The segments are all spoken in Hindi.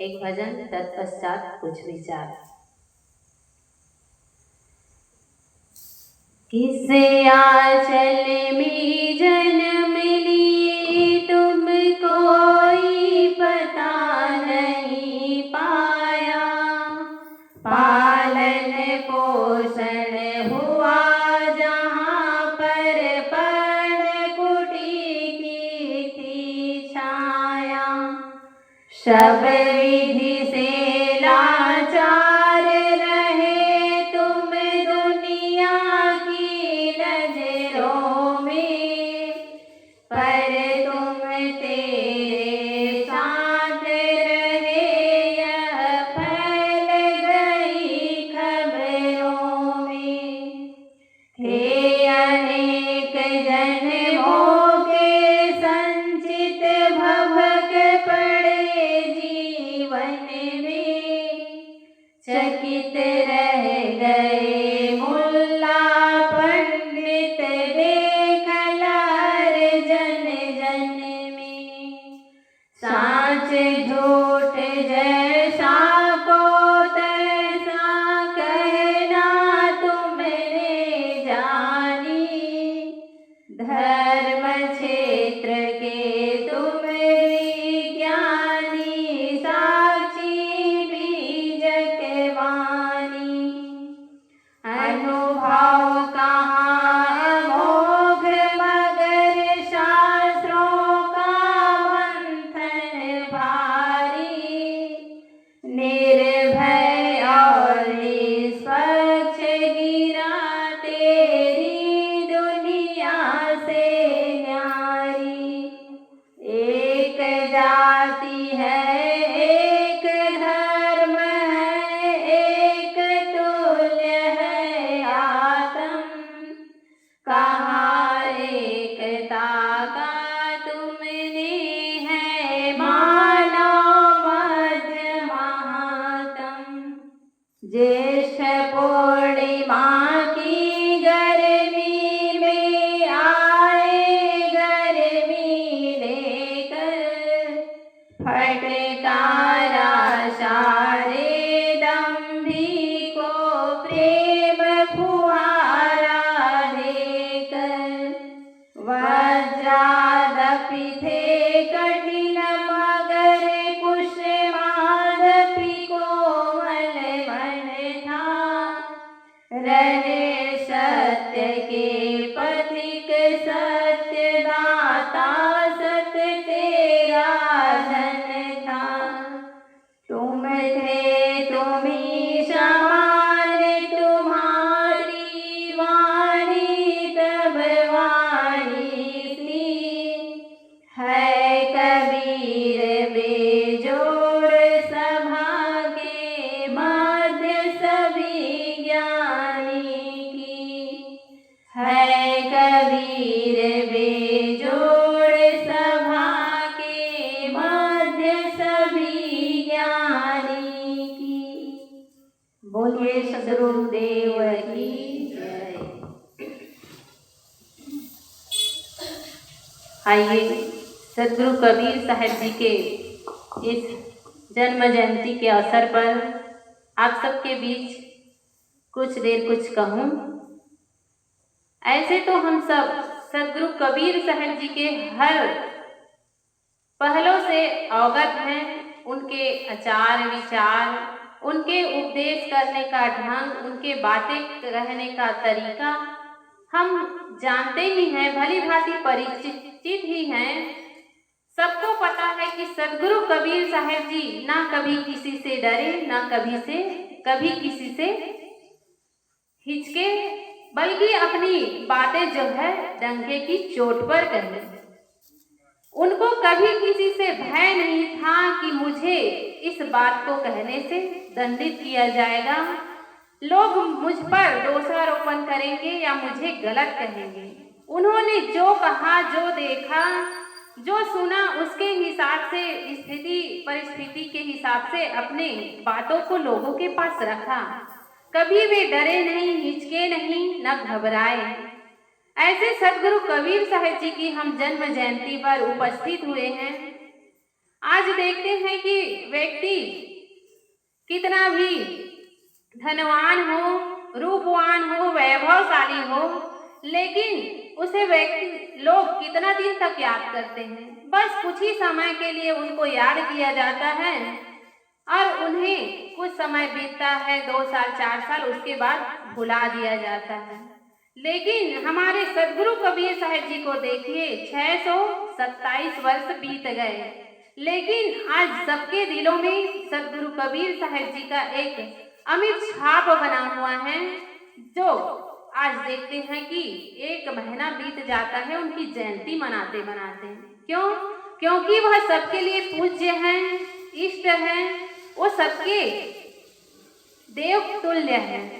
एक भजन, तत्पश्चात कुछ विचार। किस आंचल में जन्म लिए तुम कोई पता नहीं पाया, पालन पोषण हुआ जहाँ पर पर्ण कुटी की थी छाया। सब विधि से लाचार रहे तुम दुनिया की नजरों में, पर तुम तेरे साथ रहे यह फैल गई खबरों में। थे अनेक जन्मों के संचित भवक पड़े जीवन में, चकित रह गए मुल्ला पंडित देख लार जन जन में। साँच झूठ जैसा को तैसा कहना तुमने जानी, धर्म क्षेत्र के तुम विज्ञानी साक्षी बीजक वाणी। अनुभव कहाँ अमोघ मगर शास्त्रों का मंथन भारी, निर्भय और निष्पक्ष गिरा तेरी दुनिया से न्यारी। एक जाति है, एक धर्म है, एक तुल्य है आत्म, कहाँ एकता का तुमने है मानव मध्य महात्म। ज्येष्ठ पूर्णिमा की गर्मी में आए गर्मी लेकर, फटकारा सारे दम्भी को प्रेम फुहारा देकर। वज्रादपि थे कठिन मगर कुसुमादपि कोमल मन था, रहे सत्य के पथिक सत्यदाता सत तेरा धन था। तुम थे तुम्ही समान तुम्हारी वाणी तब वाणी थी, है कबीर बेजोड़ सभा के मध्य सभी ज्ञानी की, है कबीर बेजोड़ सभा के मध्य सभी ज्ञानी की। बोलिए सद्गुरुदेव की जय। आइए सद्गुरु कबीर साहब जी के इस जन्म जयंती के अवसर पर आप सबके बीच कुछ देर कुछ कहूँ। ऐसे तो हम सब सद्गुरु कबीर साहब जी के हर पहलों से अवगत हैं, उनके आचार विचार, उनके उपदेश करने का ढंग, उनके बातें रहने का तरीका हम जानते ही हैं, भली भांति परिचित ही हैं। सबको पता है कि सद्गुरु कबीर साहब जी ना कभी किसी से डरे, ना कभी किसी से हिचके, बल्कि अपनी बातें जो है डंके की चोट पर कही। उनको कभी किसी से भय नहीं था कि मुझे इस बात को कहने से दंडित किया जाएगा, लोग मुझ पर दोषारोपण करेंगे या मुझे गलत कहेंगे। उन्होंने जो कहा, जो देखा, जो सुना, उसके हिसाब से स्थिति परिस्थिति के हिसाब से अपने बातों को लोगों के पास रखा। कभी वे डरे नहीं, हिचके नहीं, न घबराए। ऐसे सद्गुरु कबीर साहब जी की हम जन्म जयंती पर उपस्थित हुए हैं। आज देखते हैं कि व्यक्ति व्यक्ति कितना भी धनवान हो, रूपवान हो, वैभवशाली हो, लेकिन उसे व्यक्ति लोग कितना दिन तक याद करते हैं? बस कुछ ही समय के लिए उनको याद किया जाता है और उन्हें कुछ समय बीतता है, 2 साल 4 साल, उसके बाद भुला दिया जाता है। लेकिन हमारे सदगुरु कबीर साहब जी को देखिए, 627 वर्ष बीत गए, लेकिन आज सबके दिलों में सदगुरु कबीर साहब जी का एक अमिट छाप बना हुआ है, जो आज देखते हैं कि 1 महीना बीत जाता है उनकी जयंती मनाते मनाते। क्यों? क्योंकि वह सबके लिए पूज्य हैं, इष्ट हैं, वो सबके देव तुल्य हैं।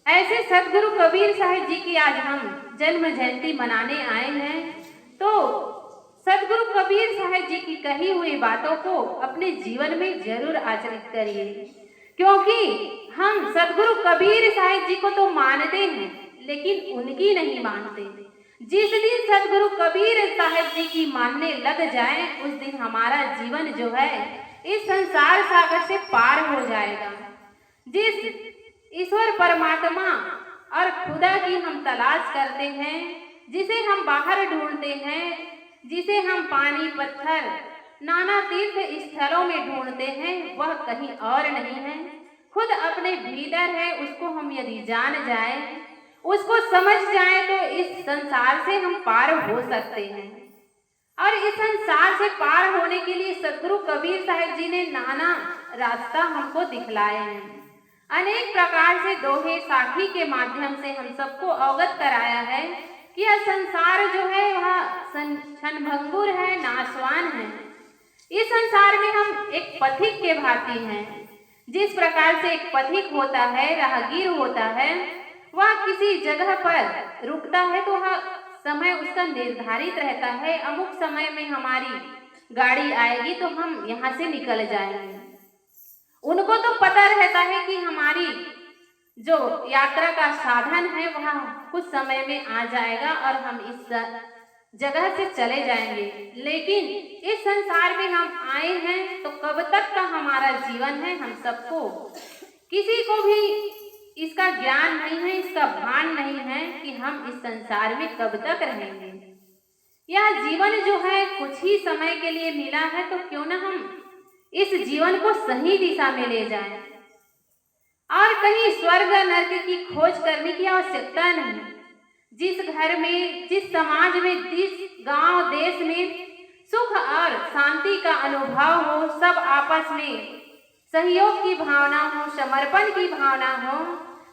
ऐसे सदगुरु कबीर साहब जी की आज हम जन्म जयंती मनाने आए हैं, तो सदगुरु कबीर साहब जी की कही हुई बातों को अपने जीवन में जरूर आचरित करिए, क्योंकि हम सदगुरु कबीर साहब जी को तो मानते हैं, लेकिन उनकी नहीं मानते। जिस दिन सदगुरु कबीर साहब जी की मानने लग जाए, उस दिन हमारा जीवन जो है इस संसार सागर से पार हो जाएगा। जिस ईश्वर परमात्मा और खुदा की हम तलाश करते हैं, जिसे हम बाहर ढूंढते हैं, जिसे हम पानी पत्थर नाना तीर्थ स्थलों में ढूंढते हैं, वह कहीं और नहीं है, खुद अपने भीतर है। उसको हम यदि जान जाए, उसको समझ जाए, तो इस संसार से हम पार हो सकते हैं। और इस संसार से पार होने के लिए सदगुरु कबीर साहब जी ने नाना रास्ता हमको दिखलाए हैं। अनेक प्रकार से दोहे साखी के माध्यम से हम सबको अवगत कराया है कि यह संसार जो है वह क्षणभंगुर है, नाशवान है। इस संसार में हम एक पथिक के भांति हैं। जिस प्रकार से एक पथिक होता है, राहगीर होता है, वह किसी जगह पर रुकता है तो वह समय उसका निर्धारित रहता है, अमुक समय में हमारी गाड़ी आएगी तो हम यहाँ से निकल जाएंगे। उनको तो पता रहता है कि हमारी जो यात्रा का साधन है वह कुछ समय में आ जाएगा और हम इस जगह से चले जाएंगे। लेकिन इस संसार में हम आए हैं तो कब तक का हमारा जीवन है, हम सबको किसी को भी इसका ज्ञान नहीं है, इसका भान नहीं है कि हम इस संसार में कब तक रहेंगे। यह जीवन जो है कुछ ही समय के लिए मिला है, तो क्यों ना हम इस जीवन को सही दिशा में ले जाएं और कहीं स्वर्ग नरक की खोज करने की आवश्यकता नहीं। जिस घर में, जिस समाज में, जिस गांव देश में सुख और शांति का अनुभव हो, सब आपस में सहयोग की भावना हो, समर्पण की भावना हो,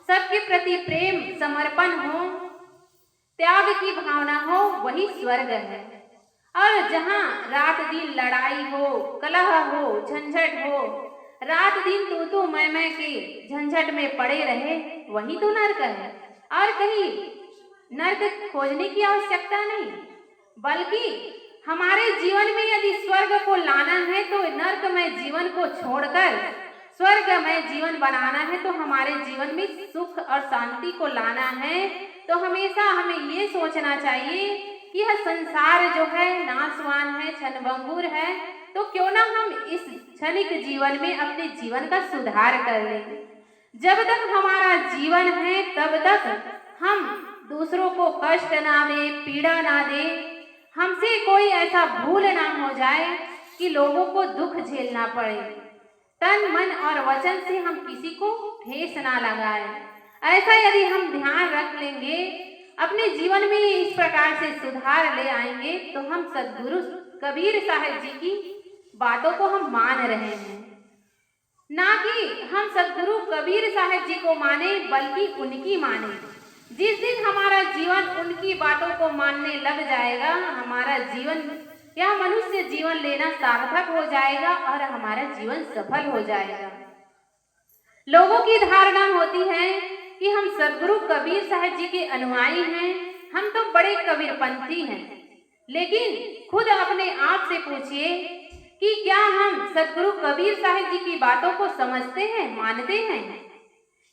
सबके प्रति प्रेम समर्पण हो, त्याग की भावना हो, वही स्वर्ग है। और जहाँ रात दिन लड़ाई हो, कलह हो, झंझट हो, रात दिन तू मैं के झंझट में पड़े रहे, वही तो नरक है। और कहीं नरक खोजने की आवश्यकता नहीं, बल्कि हमारे जीवन में यदि स्वर्ग को लाना है तो नरकमय जीवन को छोड़कर स्वर्गमय जीवन बनाना है, तो हमारे जीवन में सुख और शांति को लाना है, तो हमेशा हमें ये सोचना चाहिए कि यह संसार जो है नाशवान है, क्षणभंगुर है, तो क्यों ना हम इस क्षणिक जीवन में अपने जीवन का सुधार कर लें। जब तक हमारा जीवन है तब तक हम दूसरों को कष्ट ना दे, पीड़ा ना दे, हमसे कोई ऐसा भूल ना हो जाए कि लोगों को दुख झेलना पड़े। तन मन और वचन से हम किसी को ठेस ना लगाए। ऐसा यदि हम ध्यान रख लेंगे, अपने जीवन में इस प्रकार से सुधार ले आएंगे, तो हम सदगुरु कबीर साहब जी की बातों को हम मान रहे हैं। ना कि हम सदगुरु कबीर साहब जी को माने, बल्कि उनकी माने। जिस दिन हमारा जीवन उनकी बातों को मानने लग जाएगा, हमारा जीवन यह मनुष्य जीवन लेना सार्थक हो जाएगा और हमारा जीवन सफल हो जाएगा। लोगों की धारणा होती है कि हम सदगुरु कबीर साहब जी के अनुयायी हैं, हम तो बड़े कबीरपंथी हैं। लेकिन खुद अपने आप से पूछिए कि क्या हम सदगुरु कबीर साहब जी की बातों को समझते हैं, मानते हैं?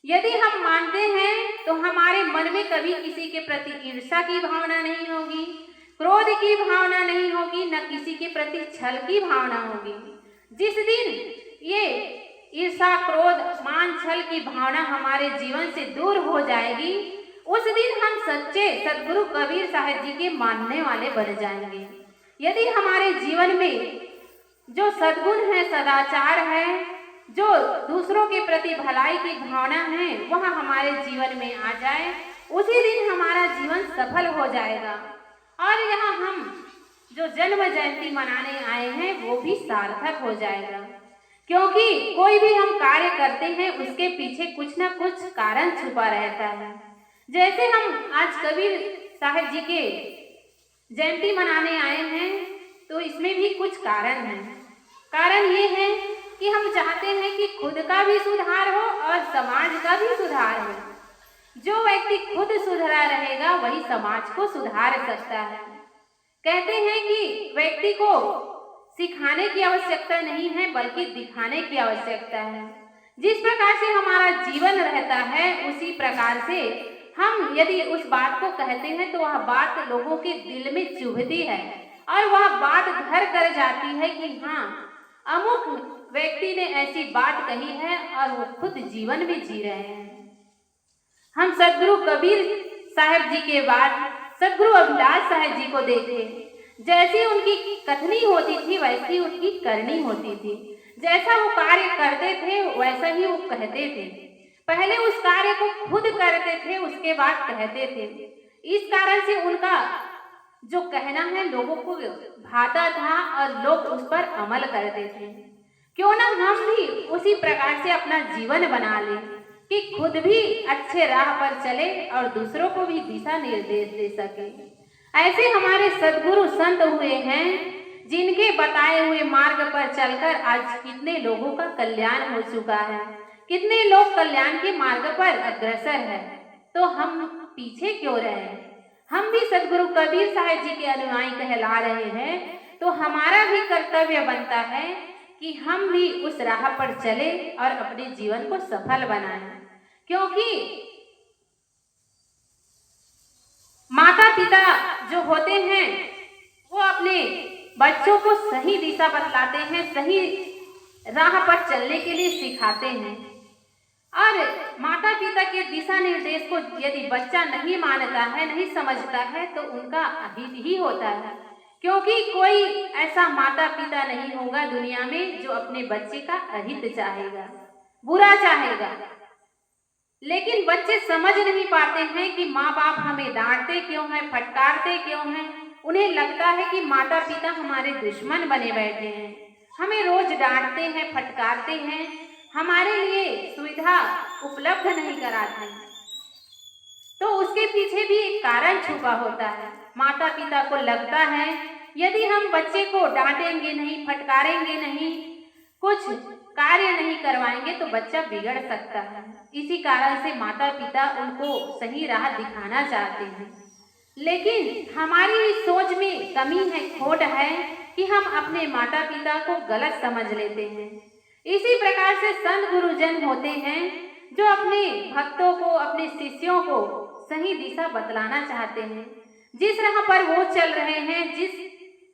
यदि हम मानते हैं तो हमारे मन में कभी किसी के प्रति ईर्ष्या की भावना नहीं होगी, क्रोध की भावना नहीं होगी, न किसी के प्रति छल की भावना होगी। जिस दिन ये ईर्षा, क्रोध, मान, छल की भावना हमारे जीवन से दूर हो जाएगी, उस दिन हम सच्चे सदगुरु कबीर साहब जी के मानने वाले बन जाएंगे। यदि हमारे जीवन में जो सद्गुण है, सदाचार है, जो दूसरों के प्रति भलाई की भावना है, वह हमारे जीवन में आ जाए, उसी दिन हमारा जीवन सफल हो जाएगा और यहाँ हम जो जन्म जयंती मनाने आए हैं वो भी सार्थक हो जाएगा। क्योंकि कोई भी हम कार्य करते हैं उसके पीछे कुछ ना कुछ कारण छुपा रहता है। जैसे हम आज कबीर साहब जी के जयंती मनाने आए हैं तो इसमें भी कुछ कारण है। कारण ये है कि हम चाहते हैं कि खुद का भी सुधार हो और समाज का भी सुधार हो। जो व्यक्ति खुद सुधरा रहेगा वही समाज को सुधार सकता है। कहते हैं कि व्यक्ति को सिखाने की आवश्यकता नहीं है बल्कि दिखाने की आवश्यकता है। जिस प्रकार से हमारा जीवन रहता है उसी प्रकार से हम यदि उस बात को कहते हैं तो वह बात लोगों के दिल में चुभती है और वह बात घर कर जाती है कि हाँ, अमुक व्यक्ति ने ऐसी बात कही है और वो खुद जीवन में जी रहे हैं। हम सदगुरु कबीर साहब जी के बाद सदगुरु अभिलाष साहब जी को देखें। जैसी उनकी कथनी होती थी वैसी उनकी करनी होती थी। जैसा वो कार्य करते थे वैसा ही वो कहते थे। पहले उस कार्य को खुद करते थे, उसके बाद कहते थे। इस कारण से उनका जो कहना है लोगों को भाता था और लोग उस पर अमल करते थे। क्यों ना हम भी उसी प्रकार से अपना जीवन बना लें कि खुद भी अच्छे राह पर चले और दूसरों को भी दिशा निर्देश दे सके। ऐसे हमारे सद्गुरु संत हुए हैं जिनके बताए हुए मार्ग पर चलकर आज कितने लोगों का कल्याण हो चुका है, कितने लोग कल्याण के मार्ग पर अग्रसर है। तो हम पीछे क्यों रहे? हम भी सदगुरु कबीर साहब जी के अनुयायी कहला रहे हैं तो हमारा भी कर्तव्य बनता है कि हम भी उस राह पर चले और अपने जीवन को सफल बनाएं। क्योंकि माता पिता जो होते हैं वो अपने बच्चों को सही दिशा बतलाते हैं, सही राह पर चलने के लिए सिखाते हैं। और माता पिता के दिशा निर्देश को यदि बच्चा नहीं मानता है, नहीं समझता है तो उनका अहित ही होता है। क्योंकि कोई ऐसा माता पिता नहीं होगा दुनिया में जो अपने बच्चे का अहित चाहेगा, बुरा चाहेगा। लेकिन बच्चे समझ नहीं पाते हैं कि माँ बाप हमें डांटते क्यों हैं, फटकारते क्यों हैं। उन्हें लगता है कि माता पिता हमारे दुश्मन बने बैठे हैं, हमें रोज डांटते हैं, फटकारते हैं, हमारे लिए सुविधा उपलब्ध नहीं कराते। तो उसके पीछे भी एक कारण छुपा होता है। माता पिता को लगता है यदि हम बच्चे को डांटेंगे नहीं, फटकारेंगे नहीं, कुछ कार्य नहीं करवाएंगे तो बच्चा बिगड़ सकता है। इसी कारण से माता पिता उनको सही राह दिखाना चाहते हैं। लेकिन हमारी सोच में कमी है, खोट है कि हम अपने माता पिता को गलत समझ लेते हैं। इसी प्रकार से संत गुरुजन होते हैं जो अपने भक्तों को, अपने शिष्यों को सही दिशा बतलाना चाहते हैं। जिस राह पर वो चल रहे हैं, जिस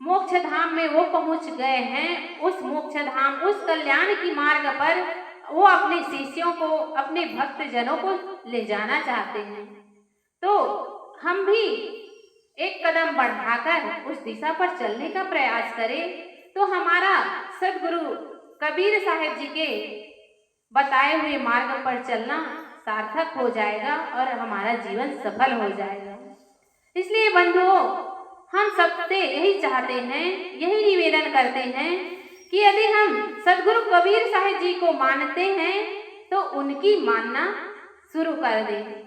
मोक्ष धाम में वो पहुंच गए हैं, उस मोक्ष धाम, उस कल्याण की मार्ग पर वो अपने शिष्यों को, अपने भक्त जनों को ले जाना चाहते हैं। तो हम भी एक कदम बढ़ाकर उस दिशा पर चलने का प्रयास करें तो हमारा सदगुरु कबीर साहब जी के बताए हुए मार्ग पर चलना सार्थक हो जाएगा और हमारा जीवन सफल हो जाएगा। इसलिए बंधुओं, हम सबसे यही चाहते हैं, यही निवेदन करते हैं कि यदि हम सदगुरु कबीर साहब जी को मानते हैं तो उनकी मानना शुरू कर दें।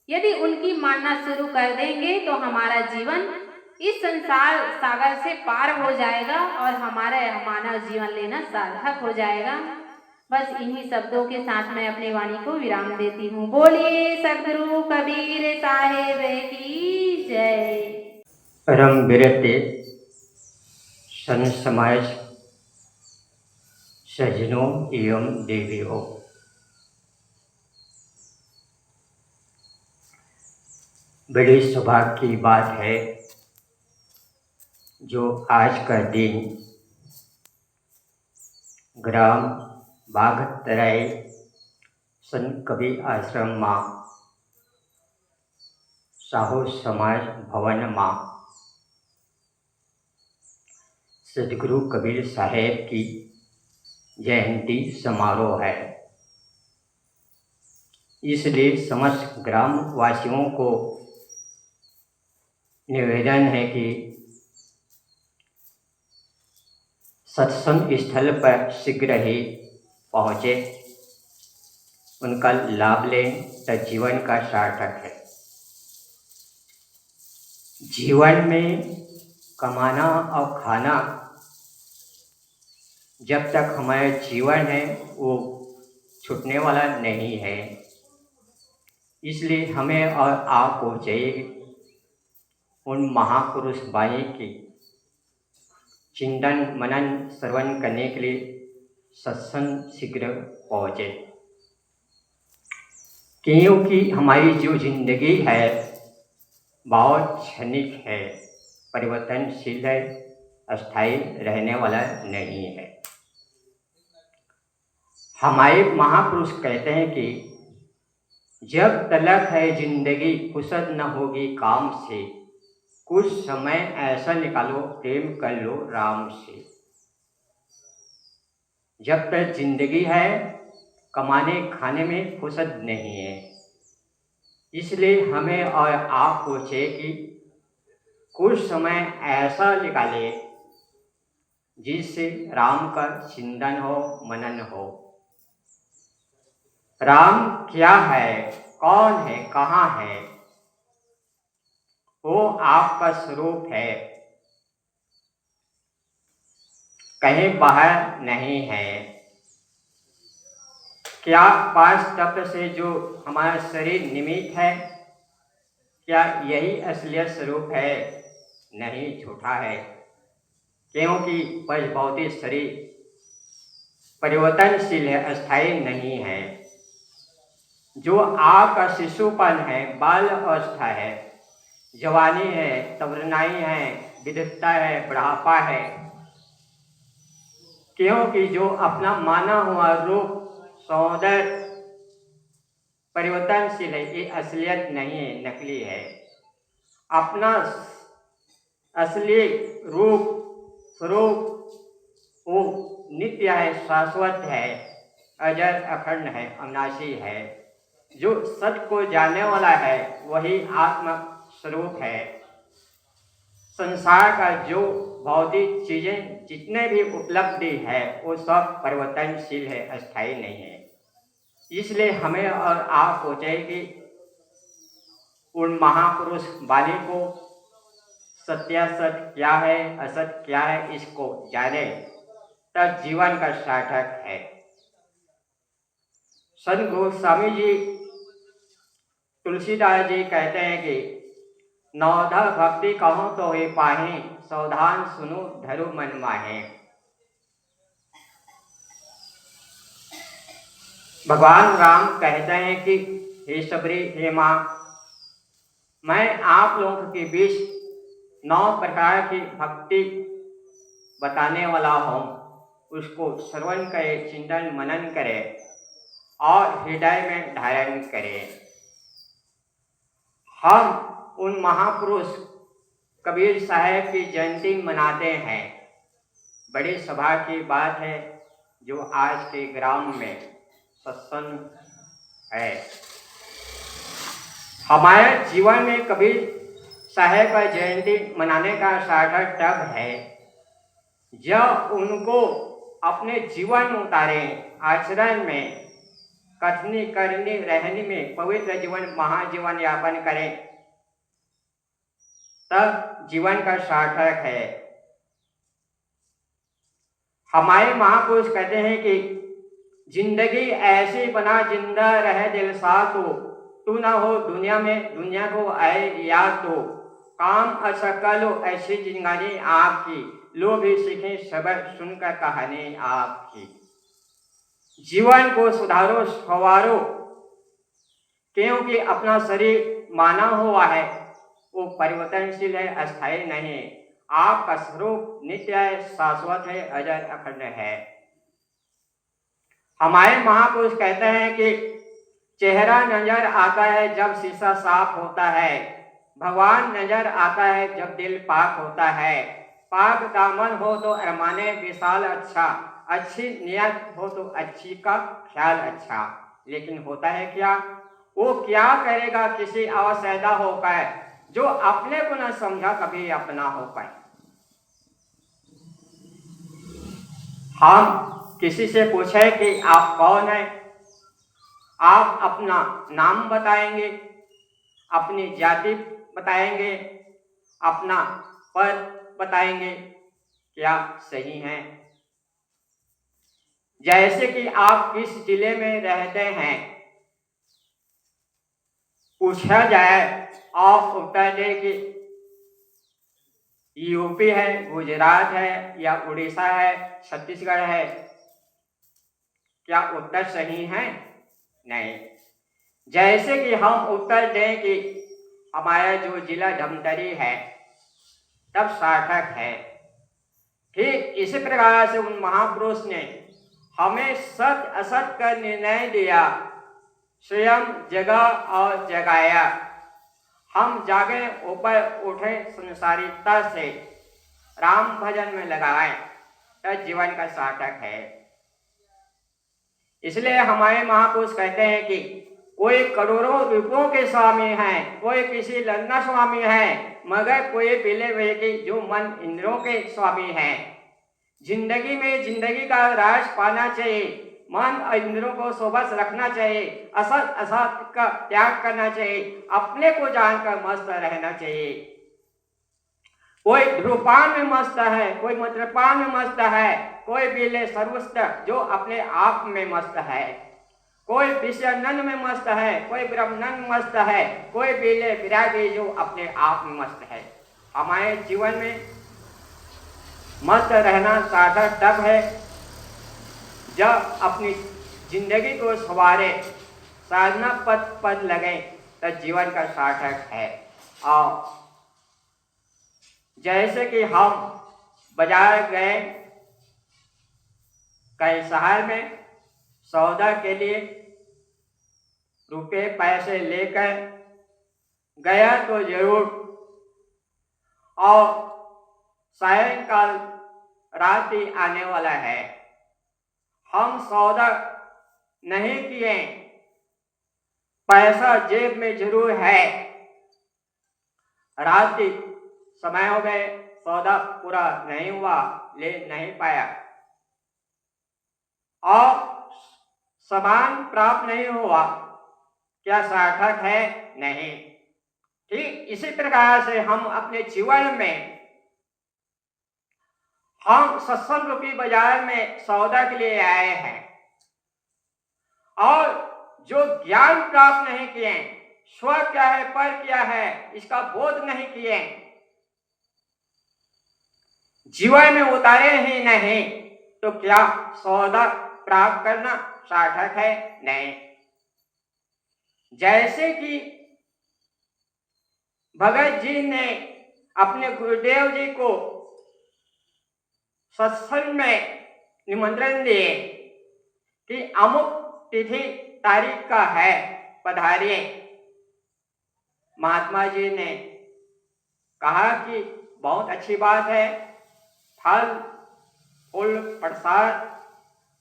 यदि उनकी मानना शुरू कर देंगे तो हमारा जीवन इस संसार सागर से पार हो जाएगा और हमारा मानव जीवन लेना सार्थक हो जाएगा। बस इन्हीं शब्दों के साथ मैं अपनी वाणी को विराम देती हूँ। बोलिए सदगुरु कबीर साहेब की जय। परम विरते संत समाज सज्जनों एवं देवियों, बड़ी सौभाग्य की बात है जो आज का दिन ग्राम बागतराय संत कबीर आश्रम में साहू समाज भवन में सदगुरु कबीर साहेब की जयंती समारोह है। इसलिए समस्त ग्रामवासियों को निवेदन है कि सत्संग स्थल पर शीघ्र ही पहुँचे, उनका लाभ लें तो जीवन का सार्थक है। जीवन में कमाना और खाना जब तक हमारे जीवन है वो छूटने वाला नहीं है। इसलिए हमें और आपको चाहिए उन महापुरुष वाणी की चिंतन मनन श्रवण करने के लिए सत्संग शीघ्र पहुँचे, क्योंकि हमारी जो जिंदगी है बहुत क्षणिक है, परिवर्तनशील है, अस्थायी रहने वाला नहीं है। हमारे महापुरुष कहते हैं कि जब तलक है जिंदगी फुर्सत न होगी काम से, कुछ समय ऐसा निकालो प्रेम कर लो राम से। जब तक जिंदगी है कमाने खाने में फुर्सत नहीं है। इसलिए हमें और आपको चाहिए कि कुछ समय ऐसा निकाले जिससे राम का चिंतन हो, मनन हो। राम क्या है, कौन है, कहाँ है? वो आपका स्वरूप है, कहीं बाहर नहीं है। क्या पांच तत्व से जो हमारा शरीर निमित्त है, क्या यही असलियत स्वरूप है? नहीं, झूठा है। क्योंकि पंच भौतिक शरीर परिवर्तनशील है, अस्थायी नहीं है। जो आपका शिशुपन है, बाल अवस्था है, जवानी है, तरुणाई है, विधुता है, बुढ़ापा है, क्योंकि जो अपना माना हुआ रूप सौंदर्य परिवर्तनशील है, ये असलियत नहीं है, नकली है। अपना असली रूप स्वरूप वो नित्य है, शाश्वत है, अजर अखंड है, अविनाशी है। जो सत्य को जानने वाला है वही आत्म स्वरूप है। संसार का जो भौतिक चीजें जितने भी उपलब्धि है वो सब परिवर्तनशील है, अस्थायी नहीं है। इसलिए हमें और आपको चाहिए कि उन महापुरुष वाणी को सत्यासत्य क्या है, असत्य क्या है, इसको जाने तब जीवन का सार्थक है। संत गोस्वामी जी तुलसीदास जी कहते हैं कि नवधा भक्ति कहो तो हे पाहे, सावधान सुनो धरो मन माहे। भगवान राम कहते हैं कि हे सबरी, हे माँ, मैं आप लोगों के बीच 9 प्रकार की भक्ति बताने वाला हूँ। उसको श्रवण करे, चिंतन मनन करे और हृदय में धारण करे। हम उन महापुरुष कबीर साहेब की जयंती मनाते हैं। बड़ी सभा की बात है जो आज के ग्राम में सत्संग है। हमारे जीवन में कबीर साहेब का जयंती मनाने का सार्थक तब है जब उनको अपने जीवन उतारे, आचरण में, कथनी करनी रहनी में पवित्र जीवन, महाजीवन यापन करें, तब जीवन का सार्थक है। हमारे महापुरुष कहते हैं कि जिंदगी ऐसी बना जिंदा रहे दिल साथ हो, तू ना हो दुनिया में दुनिया को आए याद तो, काम असकल हो ऐसी जिंदगानी आपकी, लोग भी सीखें सबक सुनकर कहानी आपकी। जीवन को सुधारो, संवारो, क्योंकि अपना शरीर माना हुआ है वो परिवर्तनशील है, अस्थायी नहीं है। आपका स्वरूप नित्य है, शाश्वत है, अजर अखंड है। हमारे महापुरुष कहते हैं कि चेहरा नजर आता है जब शीशा साफ होता है, भगवान नजर आता है जब दिल पाक होता है। पाक दामन हो तो अरमाने विशाल अच्छा, अच्छी नियत हो तो अच्छी का ख्याल अच्छा। लेकिन होता है क्या, वो क्या करेगा किसी अवसैदा होकर, जो अपने को न समझा कभी अपना होकर। हम किसी से पूछे कि आप कौन हैं, आप अपना नाम बताएंगे, अपनी जाति बताएंगे, अपना पद बताएंगे, क्या सही है? जैसे कि आप किस जिले में रहते हैं, पूछा जाए आप उत्तर दे कि यूपी है, गुजरात है या उड़ीसा है, छत्तीसगढ़ है, क्या उत्तर सही है? नहीं। जैसे कि हम उत्तर दें कि हमारा जो जिला धमतरी है, तब सार्थक है। ठीक इसी प्रकार से उन महापुरुष ने हमें सत्य असत्य का निर्णय दिया, स्वयं जगा और जगाया। हम जागे ऊपर उठे संसारिकता से, राम भजन में लगाए, तो जीवन का सार्थक है। इसलिए हमारे महापुरुष कहते हैं कि कोई करोड़ों रूपों के स्वामी हैं, कोई किसी लन्ना स्वामी है, मगर कोई पीले हुए के जो मन इंद्रियों के स्वामी हैं। जिंदगी में जिंदगी का राज पाना चाहिए, मन और इंद्रियों को सोबत रखना चाहिए, असत असत का त्याग करना चाहिए, अपने को जानकर मस्त रहना चाहिए। कोई धूपान में मस्त है, कोई मद्यपान में मस्त है, कोई पीले सर्वस्थ जो अपने आप में मस्त है, कोई विषयानंद में मस्त है, कोई ब्रह्मानंद में मस्त है, कोई पीले विरागी जो अपने आप में मस्त है। हमारे जीवन में मस्त रहना सार्थक तब है जब अपनी जिंदगी को संवारे, साधना पथ पर लगे, तो जीवन का सार्थक है। और जैसे कि हम बाजार गए, कई शहर में सौदा के लिए रुपए पैसे लेकर गया तो जरूर, और सायंकाल रात ही आने वाला है, हम सौदा नहीं किए, पैसा जेब में जरूर है, रात ही समय हो गए, सौदा पूरा नहीं हुआ, ले नहीं पाया और सामान प्राप्त नहीं हुआ, क्या सार्थक है? नहीं। ठीक इसी प्रकार से हम अपने जीवन में, हम सत्संग रूपी बाजार में सौदा के लिए आए हैं और जो ज्ञान प्राप्त नहीं किए, स्व क्या है पर क्या है इसका बोध नहीं किए, जीवन में उतारे ही नहीं, तो क्या सौदा प्राप्त करना सार्थक है? नहीं। जैसे कि भगत जी ने अपने गुरुदेव जी को सत्संग में निमंत्रण दिए कि अमुक तिथि तारीख का है, पधारिए। महात्मा जी ने कहा कि बहुत अच्छी बात है, फल फूल प्रसाद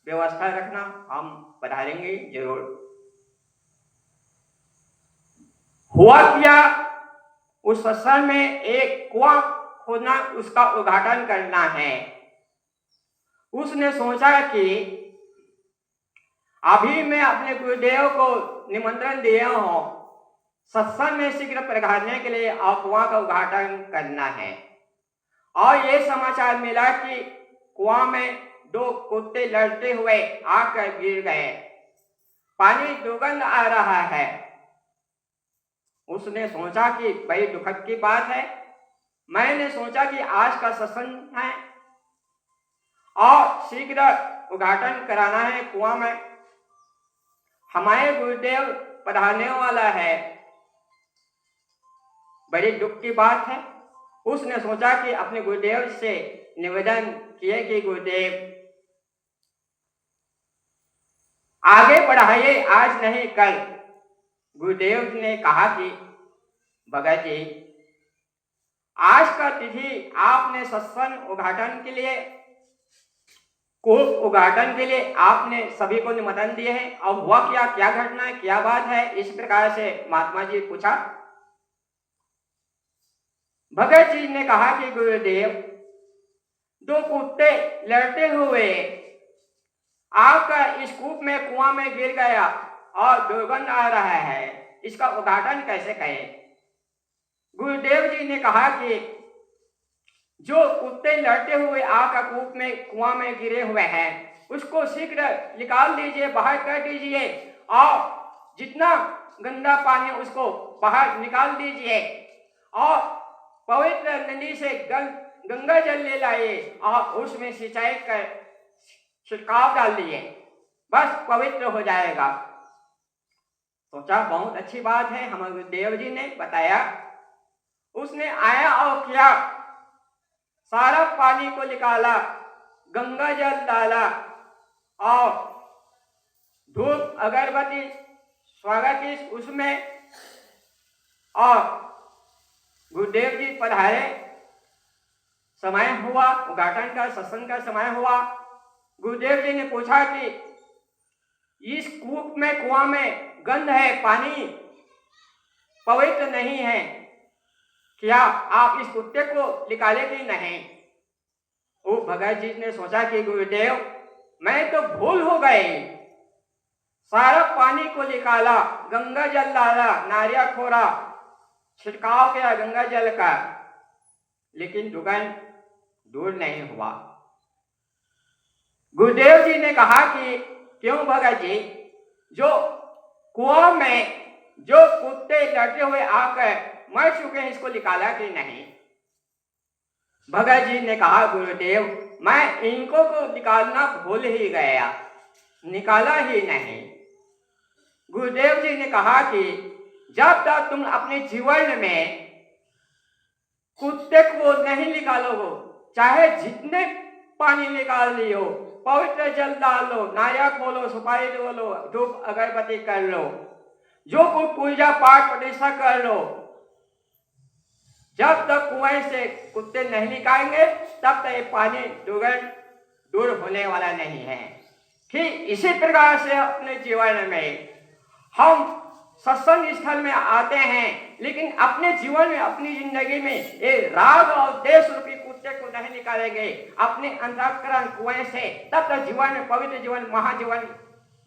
व्यवस्था रखना, हम पधारेंगे जरूर। हुआ क्या, उस सत्संग में एक कुआं खोदना, उसका उद्घाटन करना है। उसने सोचा कि अभी मैं अपने गुरुदेव को निमंत्रण दिया हूं, सत्संग में शीघ्र पधारने के लिए और कुआं का उद्घाटन करना है, और ये समाचार मिला कि कुआं में दो कुत्ते लड़ते हुए आकर गिर गए, पानी दुर्गंध आ रहा है। उसने सोचा कि बड़ी दुखद की बात है, मैंने सोचा कि आज का सत्संग है और शीघ्र उद्घाटन कराना है कुआं में, हमारे गुरुदेव पधारने वाला है, बड़ी दुख की बात है। उसने सोचा कि अपने गुरुदेव से निवेदन किए कि गुरुदेव आगे बढ़ाइए, आज नहीं कल। गुरुदेव जी ने कहा कि भगत जी, आज का तिथि आपने सत्संग उद्घाटन के लिए, कूप उद्घाटन के लिए आपने सभी को निमंत्रण दिए हैं, और हुआ क्या, क्या घटना है, क्या बात है? इस प्रकार से महात्मा जी पूछा। भगत जी ने कहा कि गुरुदेव, दो कुत्ते लड़ते हुए आपका इस कूप में, कुआं में गिर गया और दुर्गंध आ रहा है, इसका उद्घाटन कैसे करें? गुरुदेव जी ने कहा कि जो कुत्ते लड़ते हुए आपका कूप में, कुआं में गिरे हुए हैं, उसको शीघ्र निकाल दीजिए, बाहर कर दीजिए, और जितना गंदा पानी उसको बाहर निकाल दीजिए, और पवित्र नदी से गंगा जल ले लाइए और उसमें सिंचाई कर छिड़काव डाल दिए, बस पवित्र हो जाएगा। सोचा बहुत अच्छी बात है, हमारे देव जी ने बताया। उसने आया और किया, सारा पानी को निकाला, गंगा जल डाला और धूप अगरबत्ती स्वागत उसमें, और गुरुदेव जी पधारे। समय हुआ, उद्घाटन का, सत्संग का समय हुआ। गुरुदेव जी ने पूछा कि इस कूप में, कुआं में गंध है, पानी पवित्र नहीं है, क्या आप इस कुत्ते को निकाले कि नहीं? वो भगत जी ने सोचा कि गुरुदेव, मैं तो भूल हो गई, सारा पानी को निकाला, गंगा जल डाला, नारियल फोड़ा, छिड़काव किया गंगा जल का, लेकिन दुर्गंध दूर नहीं हुआ। गुरुदेव जी ने कहा कि क्यों भगत जी, जो कुआं में जो कुत्ते लड़ते हुए आकर मर चुके हैं, इसको निकाला कि नहीं? भगत जी ने कहा, गुरुदेव, मैं इनको को निकालना भूल ही गया, निकाला ही नहीं। गुरुदेव जी ने कहा कि जब तक तुम अपने जीवन में कुत्ते को नहीं निकालोगे, चाहे जितने पानी निकाल लियो, पवित्र जल डाल लो, नारियल खोलो, सुपारी लो, धूप अगरबत्ती कर लो, जो कुछ पूजा पाठ प्रतिष्ठा कर लो, जब तक कुएं से कुत्ते नहीं निकालेंगे, तब तक ये पानी दुर्गंध दूर होने वाला नहीं है। ठीक इसी प्रकार से अपने जीवन में हम सत्संग स्थल में आते हैं, लेकिन अपने जीवन में, अपनी जिंदगी में ये राग और देश रूपी कुत्ते को नहीं निकालेंगे अपने अंतःकरण कुएं से, तब तक जीवन में, पवित्र जीवन, महाजीवन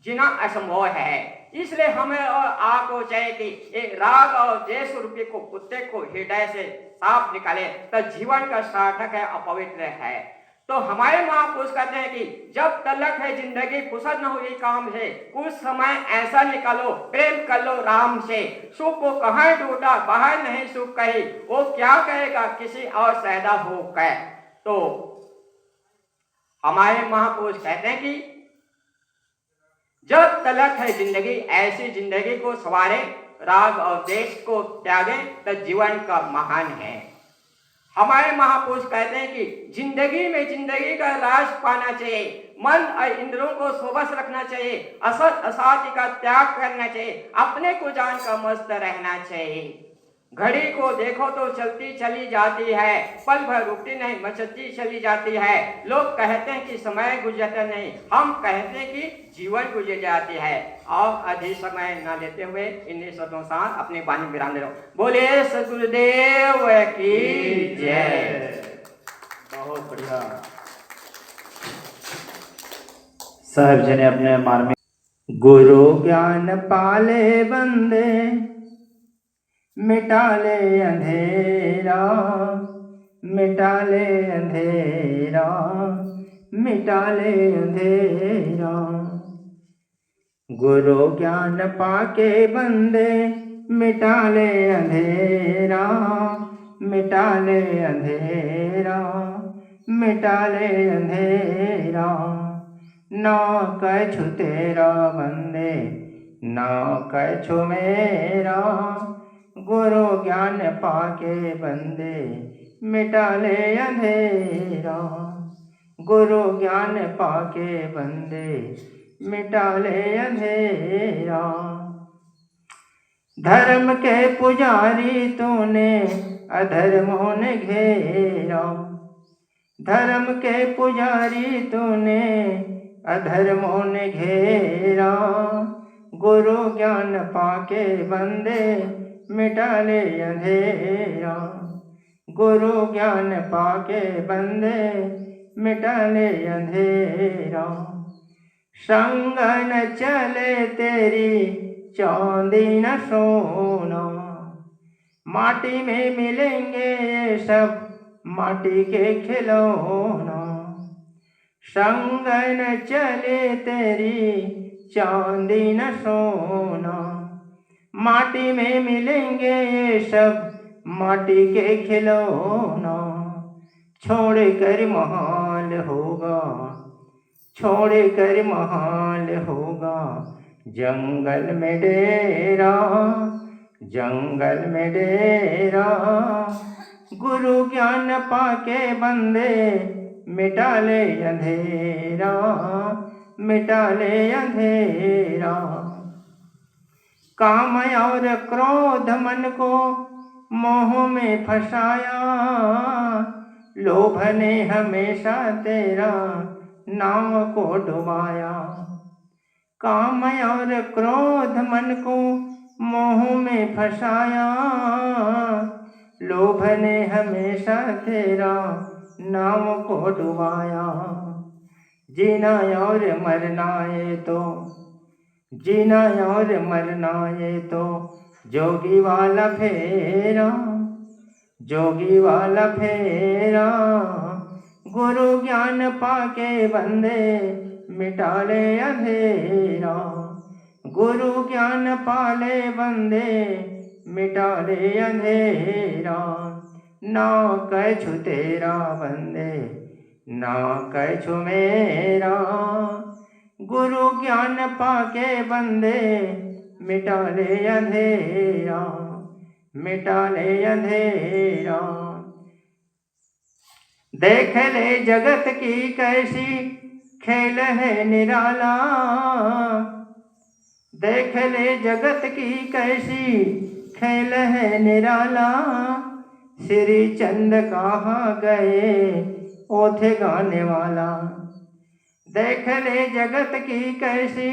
जीना असंभव है। इसलिए हमें और आपको चाहिए कि एक राग और देश रूपी को कुत्ते को हृदय से साफ निकाले, तो जीवन का सार्थक है, अपवित्र है। तो हमारे महापुरुष कहते हैं कि जब तलक है जिंदगी, फुर्सत न हुई काम से, कुछ समय ऐसा निकालो, प्रेम कर लो राम से, सुख को कहाँ ढूंढा, बाहर नहीं सुख कही, वो क्या कहेगा किसी और सैदा हो कह। तो हमारे महापुरुष कहते हैं कि जब तलक है जिंदगी, ऐसी जिंदगी को सवारे, राग और देश को त्यागे, तो जीवन का महान है। हमारे महापुरुष कहते हैं कि जिंदगी में जिंदगी का राज पाना चाहिए, मन और इंद्रियों को सोबस रखना चाहिए, असत असाध्य का त्याग करना चाहिए, अपने को जान कर मस्त रहना चाहिए। घड़ी को देखो तो चलती चली जाती है, पल भर रुकती नहीं, मचलती चली जाती है। लोग कहते हैं कि समय गुजरता नहीं, हम कहते हैं कि जीवन गुजर जाती है। और अधिक समय न लेते हुए इन्हीं शब्दों साथ अपनी वाणी विराम दे रहा हूं। बोले सदगुरुदेव की जय। बहुत बढ़िया। साहब जी ने अपने मार्मिक गुरु ज्ञान पाले बंदे, मिटा ले अंधेरा, मिटा ले अंधेरा, मिटा ले अंधेरा। गुरु ज्ञान पाके बंदे, मिटा ले अंधेरा, मिटा ले अंधेरा, मिटा ले अंधेरा। ना कछु तेरा बंदे, ना कछु मेरा, गुरु ज्ञान पाके बंदे, मिटा ले अंधेरा। गुरु ज्ञान पाके बंदे, मिटा ले अंधेरा। धर्म के पुजारी तूने अधर्मों ने घेरा। धर्म के पुजारी तूने अधर्मों ने घेरा। गुरु ज्ञान पाके बंदे मिटा ले अंधेरा। गुरु ज्ञान पाके बंदे मिटा ले अंधेरा। संग न चले तेरी चांदी न सोना। माटी में मिलेंगे ये सब माटी के खिलौना। संग न चले तेरी चांदी न सोना। माटी में मिलेंगे ये सब माटी के खिलौना। छोड़ कर महाल होगा, छोड़ कर महाल होगा, जंगल में डेरा, जंगल में डेरा। गुरु ज्ञान पाके बंदे मिटा ले अंधेरा, मिटा ले अंधेरा। काम और क्रोध मन को मोह में फंसाया। लोभ ने हमेशा तेरा नाव को डुबाया। काम और क्रोध मन को मोह में फंसाया। लोभ ने हमेशा तेरा नाव को डुबाया। जीना और मरना ये तो, जीना और मरना ये तो जोगी वाला फेरा, जोगी वाला फेरा। गुरु ज्ञान पाके बंदे मिटा ले अंधेरा। गुरु ज्ञान पाले बंदे मिटा ले अंधेरा। ना कछु तेरा बंदे, ना कछु मेरा। गुरु ज्ञान पाके बंदे मिटा ले अंधेरा, मिटा ले अंधेरा। देख ले जगत की कैसी खेल है निराला। देख ले जगत की कैसी खेल है निराला। श्री चंद कहाँ गए ओ थे गाने वाला। देख ले जगत की कैसी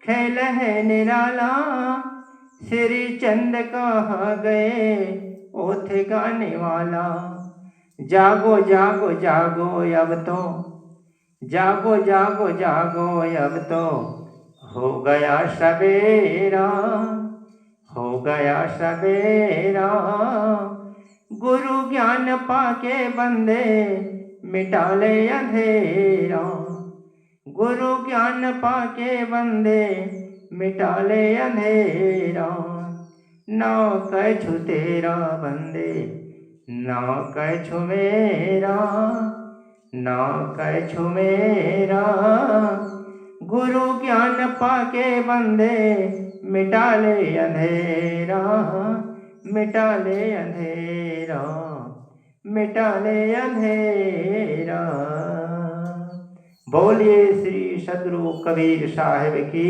खेल है निराला। श्री चंद कहाँ गए ओ थे गाने वाला। जागो जागो जागो अब तो, जागो जागो जागो अब तो हो गया सवेरा, हो गया सवेरा। गुरु ज्ञान पाके बंदे मिटा ले अंधेरा। गुरु ज्ञान पाके बंदे मिटा ले अंधेरा। ना कछु तेरा बंदे, ना कछु मेरा, ना कछु मेरा। गुरु ज्ञान पाके बंदे मिटा ले अंधेरा, मिटा ले अंधेरा, मिटा ले अंधेरा। बोलिए श्री सद्गुरु कबीर साहिब की